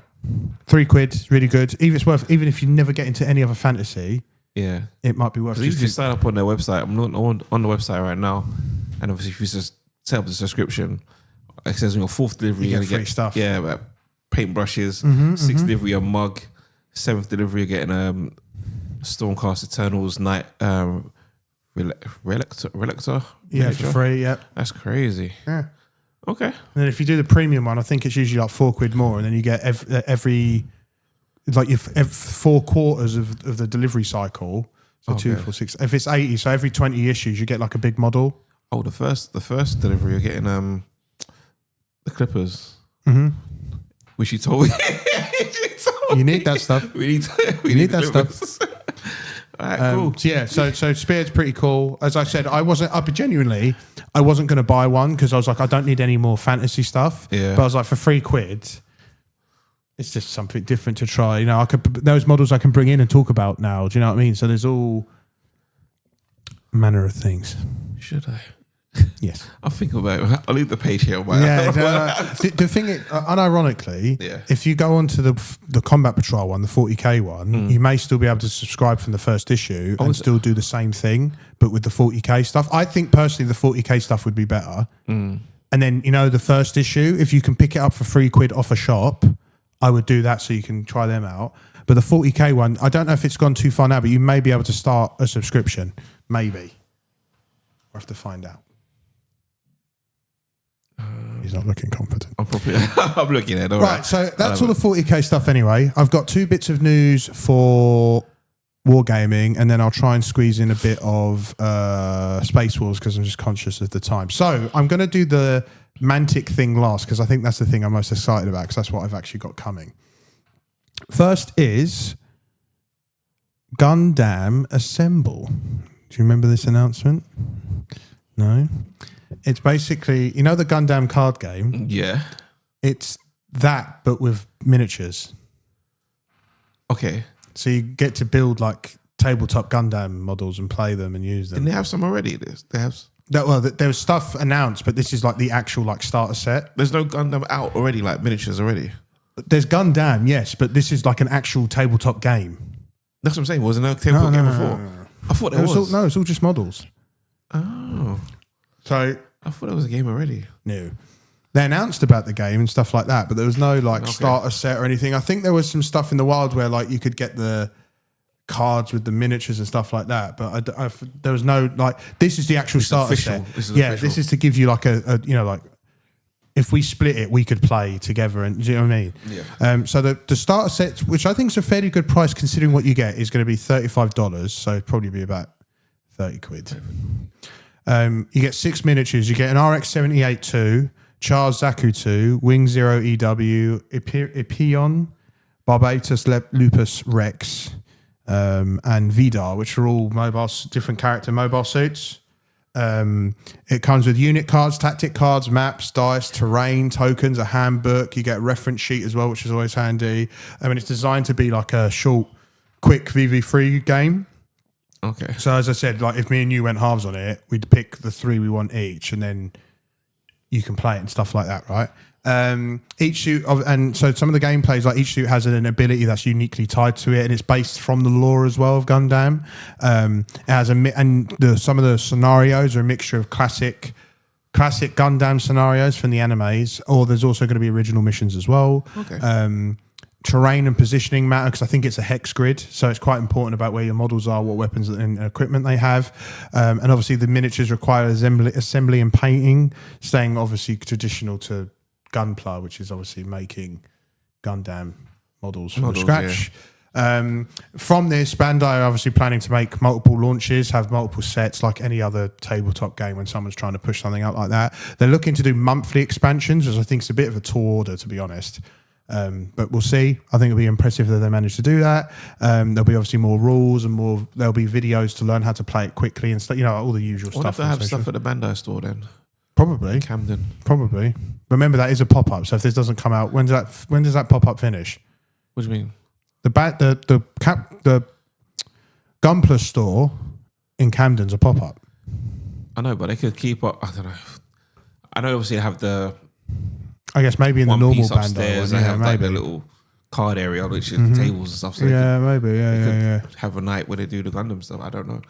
£3, really good. Even if you never get into any other fantasy, it might be worth it. You just sign up on their website. I'm not on the website right now. And obviously if you just set up the subscription, it says on your 4th delivery you get free stuff. Yeah, paintbrushes, 6th delivery a mug, 7th delivery you're getting Stormcast Eternals Night Relictor. Yeah, for free. Yeah, that's crazy. Yeah. Okay. And then if you do the premium one, I think it's usually like £4 more, and then you get every 4 quarters of the delivery cycle. So 2, 4, 6. If it's 80, so every 20 issues you get like a big model. Oh, the first delivery you're getting the Clippers, which you told me. You need that stuff. We need that stuff. All right, cool. So Spear's pretty cool. As I said, I wasn't going to buy one because I was like, I don't need any more fantasy stuff. Yeah. But I was like, for £3, it's just something different to try. Those models I can bring in and talk about now. Do you know what I mean? So there's all manner of things. Should I? Yes. I'll think about it. I'll leave the page here. The thing is, unironically, if you go onto the Combat Patrol one, the 40k one, you may still be able to subscribe from the first issue and still do the same thing, but with the 40k stuff. I think personally the 40k stuff would be better. And then, the first issue, if you can pick it up for £3 off a shop, I would do that so you can try them out. But the 40k one, I don't know if it's gone too far now, but you may be able to start a subscription. Maybe. We'll have to find out. He's not looking confident. I'm looking at it. Right, so that's all the 40k stuff anyway. I've got 2 bits of news for Wargaming, and then I'll try and squeeze in a bit of Space Wars because I'm just conscious of the time. So I'm going to do the Mantic thing last because I think that's the thing I'm most excited about because that's what I've actually got coming. First is Gundam Assemble. Do you remember this announcement? No? It's basically, the Gundam card game? Yeah. It's that, but with miniatures. Okay. So you get to build like tabletop Gundam models and play them and use them. Didn't they have some already? There was stuff announced, but this is like the actual like starter set. There's no Gundam out already, like miniatures already? There's Gundam, yes, but this is like an actual tabletop game. That's what I'm saying. Wasn't there a tabletop game before? No. I thought there was. No, it's all just models. Oh. So I thought it was a game already. No. They announced about the game and stuff like that, but there was no like starter set or anything. I think there was some stuff in the wild where like you could get the cards with the miniatures and stuff like that, but there was no like. This is the actual starter set. This is to give you like a like if we split it, we could play together. And do you know what I mean? Yeah. So the starter set, which I think is a fairly good price considering what you get, is going to be $35. So it'd probably be about £30. You get 6 miniatures. You get an RX-78-2, Charles Zaku 2, Wing Zero EW, Epion, Barbatus Lupus Rex, and Vidar, which are all different character mobile suits. It comes with unit cards, tactic cards, maps, dice, terrain, tokens, a handbook. You get a reference sheet as well, which is always handy. I mean, it's designed to be like a short, quick VV3 game. Okay. So as I said, like if me and you went halves on it, we'd pick the 3 we want each, and then you can play it and stuff like that, right? Each suit and so some of the gameplays, like each suit has an ability that's uniquely tied to it, and it's based from the lore as well of Gundam. It has some of the scenarios are a mixture of classic Gundam scenarios from the animes, or there's also going to be original missions as well. Okay. Terrain and positioning matter because I think it's a hex grid, so it's quite important about where your models are, what weapons and equipment they have, and obviously the miniatures require assembly and painting, staying obviously traditional to Gunpla, which is obviously making Gundam models from scratch. Yeah. From this, Bandai are obviously planning to make multiple launches, have multiple sets like any other tabletop game when someone's trying to push something out like that. They're looking to do monthly expansions, which I think is a bit of a tall order, to be honest. But we'll see. I think it'll be impressive that they manage to do that. There'll be obviously more rules and there'll be videos to learn how to play it quickly and stuff, all the usual stuff. What if they have stuff at the Bandai store then? Probably. In Camden. Probably. Remember, that is a pop-up, so if this doesn't come out, when does that pop-up finish? What do you mean? The Gunpla store in Camden's a pop-up. I know, but they could keep up. I don't know. I know obviously they have the... I guess maybe in the normal Bandai one, they have like the little card area, which is tables and stuff. So maybe, yeah. Have a night where they do the Gundam stuff. I don't know.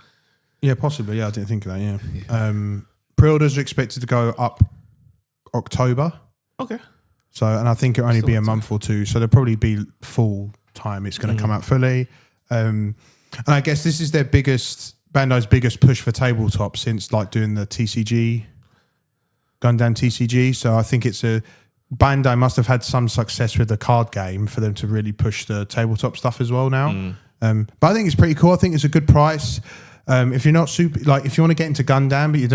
Yeah, possibly. Yeah, I didn't think of that. Yeah. Pre-orders are expected to go up October. Okay. So, and I think it'll only be a month or two. So there'll probably be full time. It's going to come out fully. And I guess this is Bandai's biggest push for tabletop since like doing the TCG, Gundam TCG. So I think Bandai must have had some success with the card game for them to really push the tabletop stuff as well now. But I think it's pretty cool. I think it's a good price. If you're not if you want to get into Gundam, but you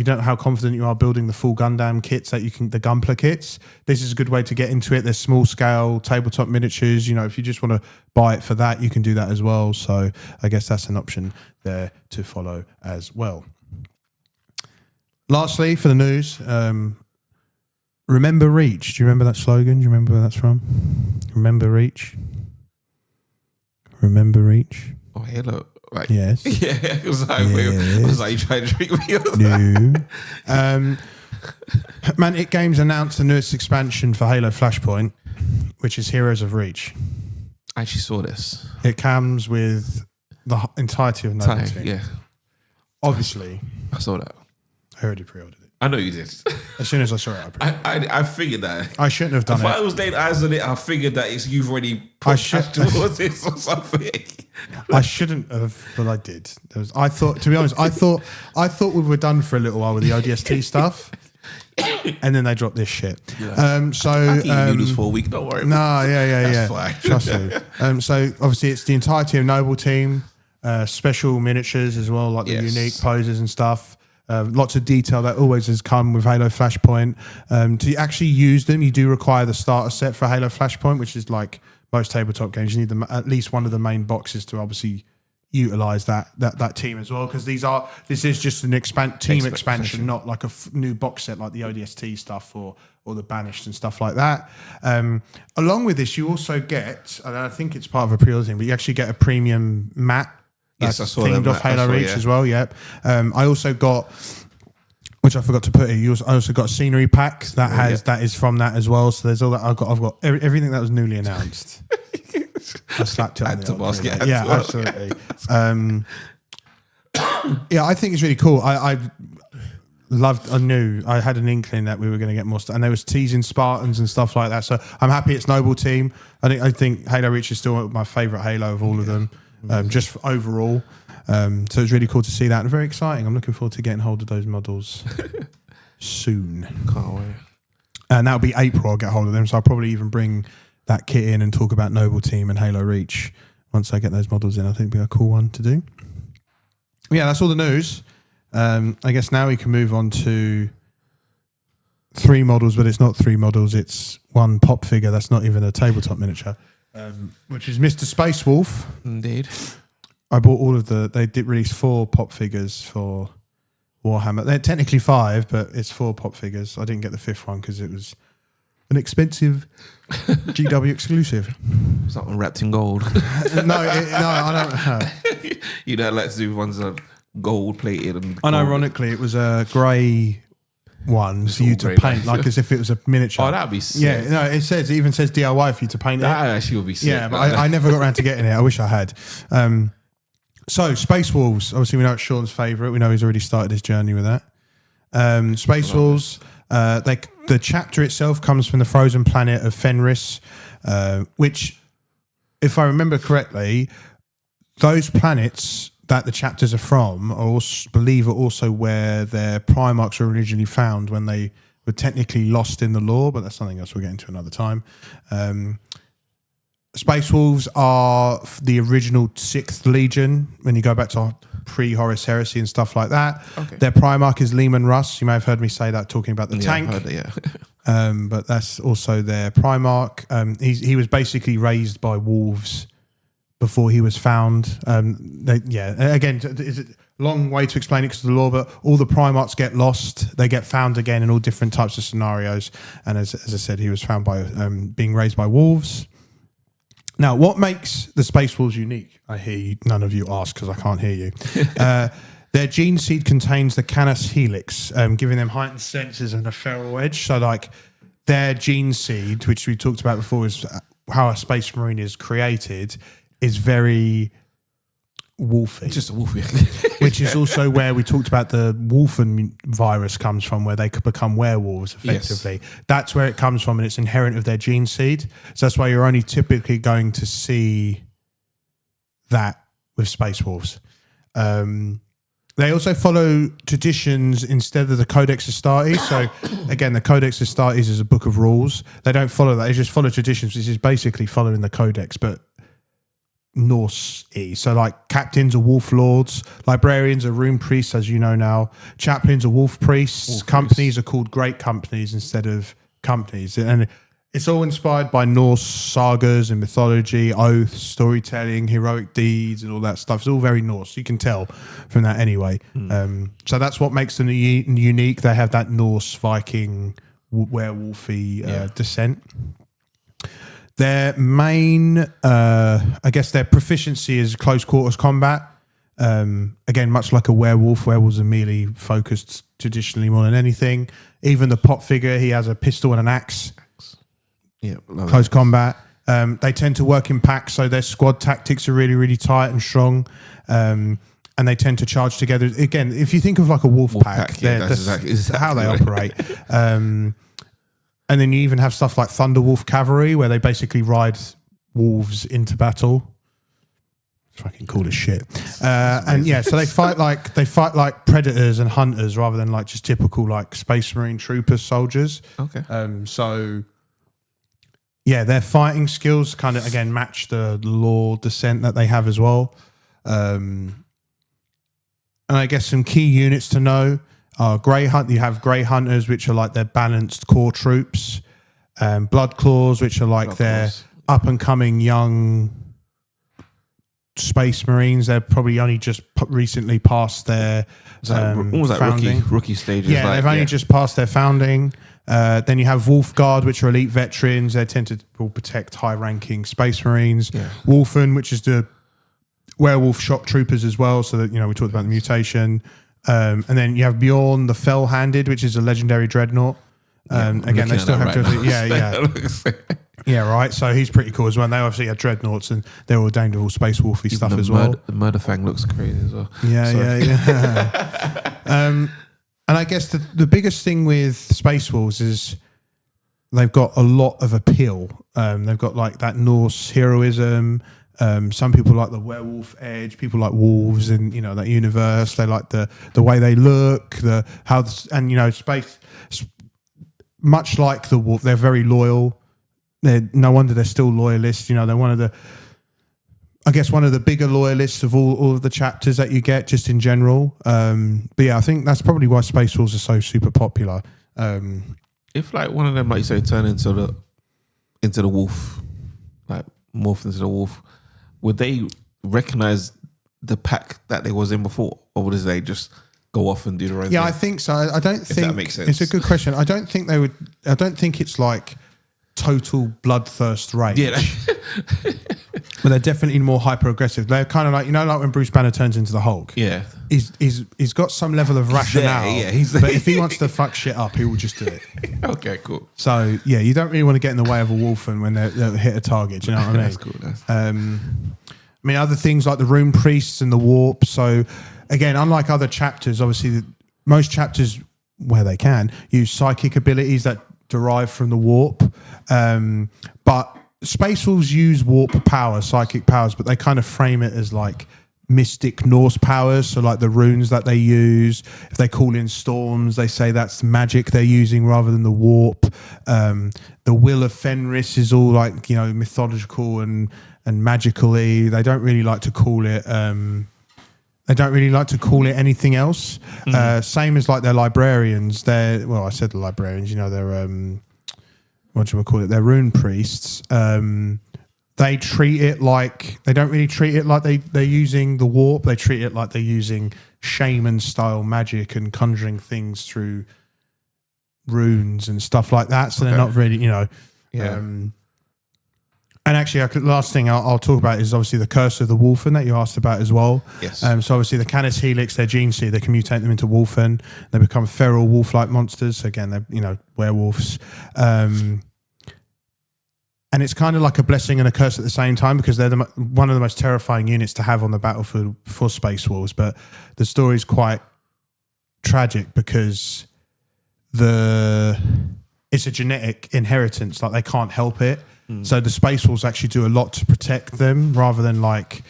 don't know how confident you are building the full Gundam kits the Gunpla kits, this is a good way to get into it. There's small scale tabletop miniatures. If you just want to buy it for that, you can do that as well. So I guess that's an option there to follow as well. Lastly, for the news, remember Reach. Do you remember that slogan? Do you remember where that's from? Remember Reach. Remember Reach. Oh, Halo. Like, Yes. Yeah, it was like, I was like, you trying to trick me? No. Mantic Games announced the newest expansion for Halo Flashpoint, which is Heroes of Reach. I actually saw this. It comes with the entirety of Noble Team. Yeah. Obviously. I saw that. I already pre-ordered it. I know you did. As soon as I saw it, I pre-ordered I figured that. I shouldn't have done if it. If I was laying eyes on it, I figured that you've already put cash towards it or something. I shouldn't have, but I did. I thought, to be honest, I thought we were done for a little while with the ODST stuff. And then they dropped this shit. Yeah. So I can do this for a week. Don't worry. No, yeah. Fine. Trust me. So obviously it's the entirety of Noble Team, special miniatures as well, like the unique poses and stuff. Lots of detail that always has come with Halo Flashpoint. To actually use them, you do require the starter set for Halo Flashpoint, which is like most tabletop games. You need at least one of the main boxes to obviously utilize that team as well, because this is just an team expansion, not like a new box set like the ODST stuff or the Banished and stuff like that. Along with this, you also get, and I think it's part of a pre-order thing, but you actually get a premium mat. Yes, I saw themed off Halo Reach as well. Yep. I also got, which I forgot to put in. I also got a scenery pack that is from that as well. So there's all that I've got everything that was newly announced. I slapped it on the basket. Yeah, absolutely. I think it's really cool. I knew I had an inkling that we were going to get more stuff, and there was teasing Spartans and stuff like that. So I'm happy it's Noble Team. I think Halo Reach is still my favourite Halo of all of them, just overall. So it's really cool to see that, and very exciting. I'm looking forward to getting hold of those models soon. Can't wait. And that'll be April. I'll get hold of them, so I'll probably even bring that kit in and talk about Noble Team and Halo Reach once I get those models in. I think it'll be a cool one to do. Yeah, that's all the news. I guess now we can move on to 3 models, but it's not 3 models. It's one pop figure that's not even a tabletop miniature, which is Mr. Space Wolf. Indeed. I bought all of they did release 4 pop figures for Warhammer. They're technically 5, but it's 4 pop figures. I didn't get the 5th one because it was an expensive GW exclusive. It's not wrapped in gold. No, I don't. You don't like to do ones that are gold plated and. Unironically, it was a grey one for you to paint, like as if it was a miniature. Oh, that'd be sick. Yeah, no, it even says DIY for you to paint that. That actually would be sick. Yeah, but I never got around to getting it. I wish I had. So Space Wolves, obviously we know it's Sean's favourite. We know he's already started his journey with that. Space Wolves. The chapter itself comes from the frozen planet of Fenris, which, if I remember correctly, those planets that the chapters are from are also where their Primarchs were originally found when they were technically lost in the lore, but that's something else we'll get into another time. Space Wolves are the original 6th Legion when you go back to pre-Horus Heresy and stuff like that. Okay. Their Primarch is Lehman Russ. You may have heard me say that talking about the tank. I've heard it, but that's also their Primarch. He was basically raised by wolves before he was found. Again, is it a long way to explain it because of the lore, but all the Primarchs get lost. They get found again in all different types of scenarios. And as I said, he was found by being raised by wolves. Now, what makes the Space Wolves unique? I hear you, none of you ask because I can't hear you. Their gene seed contains the Canis Helix, giving them heightened senses and a feral edge. So, like, their gene seed, which we talked about before, is how a Space Marine is created, is very wolfy. Just a wolfy. Which is also where we talked about the Wolfen virus comes from, where they could become werewolves effectively. Yes. That's where it comes from, and it's inherent of their gene seed. So that's why you're only typically going to see that with Space Wolves. They also follow traditions instead of the Codex Astartes. So again, the Codex Astartes is a book of rules. They don't follow that. They just follow traditions, which is basically following the Codex, but Norse-y. So like captains are wolf lords, librarians are rune priests, as you know now, chaplains are wolf priests, companies are called great companies instead of companies. And it's all inspired by Norse sagas and mythology, oaths, storytelling, heroic deeds and all that stuff. It's all very Norse. You can tell from that anyway. So that's what makes them unique. They have that Norse Viking werewolfy descent. Their main, their proficiency is close quarters combat. Again, much like a werewolf, werewolves are melee focused traditionally more than anything. Even the pot figure, he has a pistol and an axe. Yeah, close combat. They tend to work in packs, so their squad tactics are really, really tight and strong. And they tend to charge together. Again, if you think of like a wolf pack, that's exactly how they operate. And then you even have stuff like Thunderwolf Cavalry, where they basically ride wolves into battle. It's fucking cool as shit. And yeah, so they fight like predators and hunters rather than like just typical like Space Marine troopers, soldiers. Okay. So yeah, their fighting skills kind of again match the law descent that they have as well. And I guess some key units to know are you have Grey Hunters, which are like their balanced core troops. Blood Claws, which are like their up-and-coming young Space Marines. They're probably only just recently past their founding. Rookie stages. Yeah, they've only just passed their founding. Then you have Wolf Guard, which are elite veterans. They tend to protect high-ranking Space Marines. Yeah. Wolfen, which is the werewolf shock troopers as well, so that we talked about the mutation, and then you have Bjorn the Fell-Handed, which is a legendary dreadnought. Again, they still have yeah, right. So he's pretty cool as well. And they obviously have dreadnoughts, and they're ordained with all space wolfy stuff as well. The Murder Fang looks crazy as well. Yeah. And I guess the biggest thing with Space Wolves is they've got a lot of appeal. They've got like that Norse heroism. Some people like the werewolf edge. People like wolves in that universe. They like the way they look, space. Much like the wolf, they're very loyal. No wonder they're still loyalists. They're one of the bigger loyalists of all of the chapters that you get just in general. But yeah, I think that's probably why Space Wolves are so super popular. If like one of them, like you say, turn into the wolf, like morph into the wolf, would they recognize the pack that they was in before, or would they just go off and do the right thing? Yeah, I think so. I don't think that makes sense. It's a good question. I don't think they would. I don't think it's like total bloodthirst rage. Yeah, but they're definitely more hyper aggressive. They're kind of like like when Bruce Banner turns into the Hulk. Yeah, he's got some level of rationale. But if he wants to fuck shit up, he will just do it. Okay, cool. So yeah, you don't really want to get in the way of a wolf and when they hit a target. Do you know what I mean? That's cool. I mean, other things like the Rune Priests and the Warp. So again, unlike other chapters, obviously most chapters where they can use psychic abilities that derive from the Warp, but Space Wolves use Warp powers, psychic powers, but they kind of frame it as like mystic Norse powers. So like the runes that they use, if they call in storms, they say that's magic they're using rather than the Warp. The Will of Fenris is all like mythological and magically. They don't really like to call it. They don't really like to call it anything else. Same as like their librarians. I said the librarians. They're what do we call it? They're rune priests. They treat it like they don't really treat it like they're using the Warp. They treat it like they're using shaman style magic and conjuring things through runes and stuff like that. So they're not really, and actually, last thing I'll talk about is obviously the Curse of the Wolfen that you asked about as well. Yes. So obviously the Canis Helix, their gene seed, they can mutate them into Wolfen. They become feral wolf-like monsters. So again, they're werewolves. And it's kind of like a blessing and a curse at the same time because they're one of the most terrifying units to have on the battlefield for Space Wolves. But the story is quite tragic because it's a genetic inheritance. Like they can't help it. So the Space Wolves actually do a lot to protect them rather than like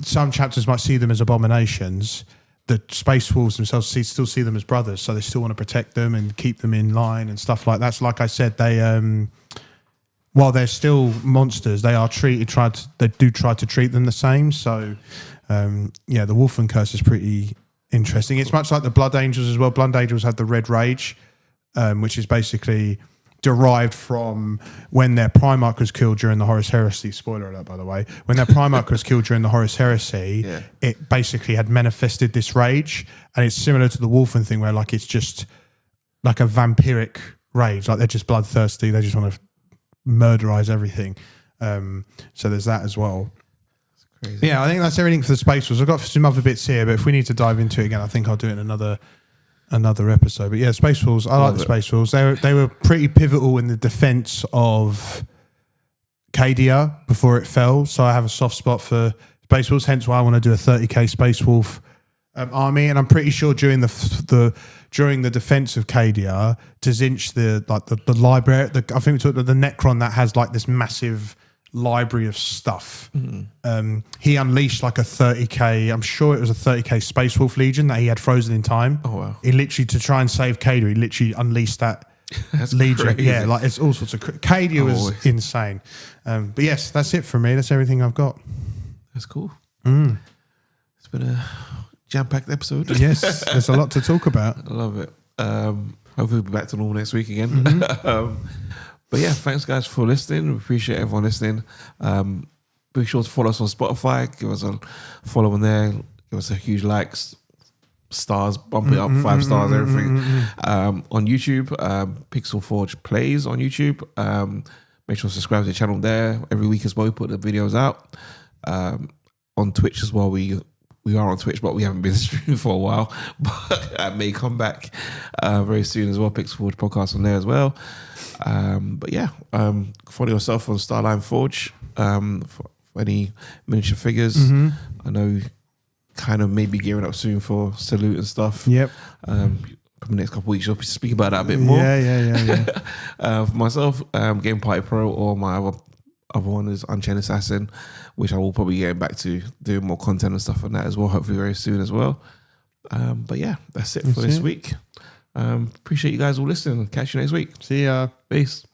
some chapters might see them as abominations. The Space Wolves themselves still see them as brothers, so they still want to protect them and keep them in line and stuff like that. So like I said, they while they're still monsters, they do try to treat them the same. So the Wolfen Curse is pretty interesting. It's much like the Blood Angels as well. Blood Angels have the Red Rage, which is basically derived from when their Primarch was killed during the Horus Heresy. Spoiler alert, by the way. When their Primarch was killed during the Horus Heresy, it basically had manifested this rage, and it's similar to the Wolfen thing, where like it's just like a vampiric rage, like they're just bloodthirsty. They just want to murderize everything. So there's that as well. Crazy. Yeah, I think that's everything for the Space Wolves. I've got some other bits here, but if we need to dive into it again, I think I'll do it in another episode. But yeah, Space Wolves. I like the Space Wolves. They were pretty pivotal in the defense of Cadia before it fell. So I have a soft spot for Space Wolves. Hence why I want to do a 30k Space Wolf army. And I'm pretty sure during the defense of Cadia, to Zinch the library. I think we talked about the Necron that has like this massive library of stuff. He unleashed like a 30k, I'm sure it was a 30k Space Wolf Legion that he had frozen in time. Oh wow. He literally, to try and save Cadia, he literally unleashed that Legion. Crazy. Yeah, like it's all sorts of Cadia was insane. But yes, that's it for me. That's everything I've got. That's cool. It's been a jam-packed episode. Yes, there's a lot to talk about. I love it. Hopefully we'll be back to normal next week again. But yeah, thanks guys for listening. We appreciate everyone listening. Be sure to follow us on Spotify. Give us a follow on there. Give us a huge likes, stars, bump it up, 5 stars, everything. On YouTube, Pixel Forge Plays on YouTube. Make sure to subscribe to the channel there. Every week as well, we put the videos out. On Twitch as well, we are on Twitch, but we haven't been streaming for a while. But I may come back very soon as well. Pixel Forge podcast on there as well. But yeah, follow yourself on Starline Forge for any miniature figures. I know kind of maybe gearing up soon for Salute and stuff. Yep. Probably next couple of weeks, I'll speak about that a bit more. Yeah. For myself, Game Party Pro, or my other one is Unchained Assassin, which I will probably get back to doing more content and stuff on that as well, hopefully very soon as well. But yeah, that's it for this week. Appreciate you guys all listening. Catch you next week. See ya. Peace.